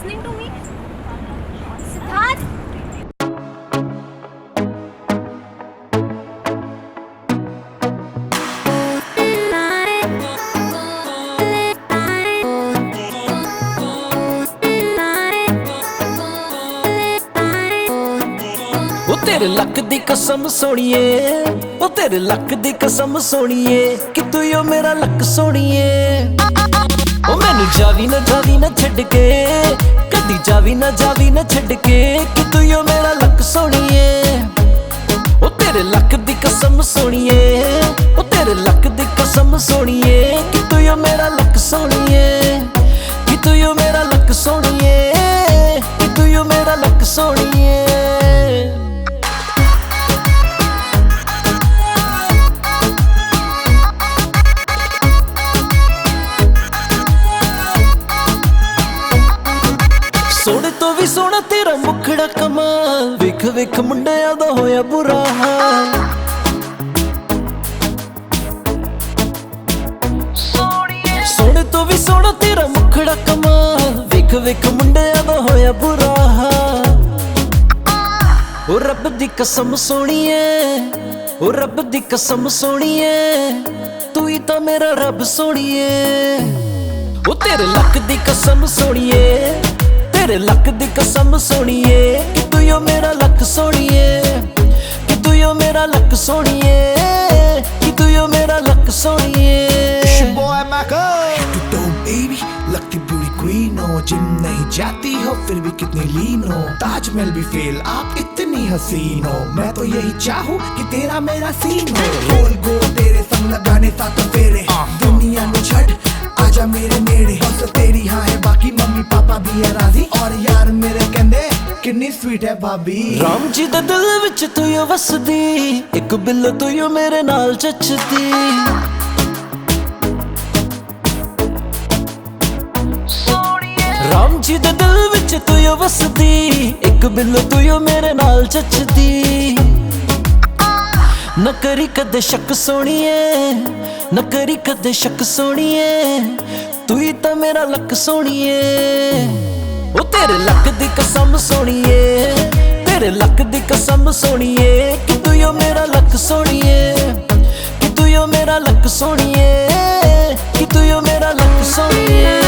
listening to me? Siddharth? ओ तेरे luck दी कसम सोनिए, ओ तेरे लक दी कसम सोनिए कि तू यो मेरा लक सोनिए। ओ मैनू जावी ना छड़ के, कदी जावी ना छड़ के कि तू यो मेरा लक सोनिए। ओ तेरे लक दी कसम सोनिए, ओ तेरे लक दी कसम सोनिए कि तू यो मेरा लक सोनिए, कि तू यो मेरा लक सोनिए, कि तू यो मेरा लक सोनिए। सोने तो भी सोना तेरा मुखड़ा कमाल, वेख वेख मुंडियां दा होया बुरा हाल। सोने तो भी सोना तेरा मुखड़ा कमाल, वेख वेख मुंडियां दा होया बुरा हाल। ओ रब दी कसम सोनिए, ओ रब दी कसम सोनिए, तू ही तां मेरा रब सोनिए। ओ तेरे लक दी कसम सोनिए, तेरे लक दी कसम सोनिए कि तू यो मेरा लक सोनिए, कि तू यो मेरा लक सोनिए, कि तू यो मेरा luck सोनिए। It's your boy Michael. You don't baby, lucky beauty queen हो। जिम नहीं जाती हो फिर भी कितनी लीन हो, ताजमहल भी फेल आप इतनी हसीन हो। मैं तो यही चाहूँ कि तेरा मेरा सीन हो। गोल गोल तेरे संग लगाने साथ फेरे, दुनिया में छड़ आजा मेरे नेड़े। बस तेरी हाँ है बाकी मम्मी पापा भी है राजी, और यार मेरे कहंदे कितनी स्वीट है भाभी। राम जी दे दिल विच तू यो वसदी, एक बिल तू यो मेरे नाल चचदी। राम जी दे दिल विच तू यो वसदी, एक बिल तू यो मेरे नाल चचदी। न करी कदे शक सोनिए, न करी कदे शक सोनिए, तू ही तां मेरा लक सोनिए। ओ तेरे लक दी कसम सोनिए, तेरे लक दी कसम सोनिए कि तू यो मेरा लक सोनिए, कि तू यो मेरा लक सोनिए, कि तू यो मेरा लक सोनिए।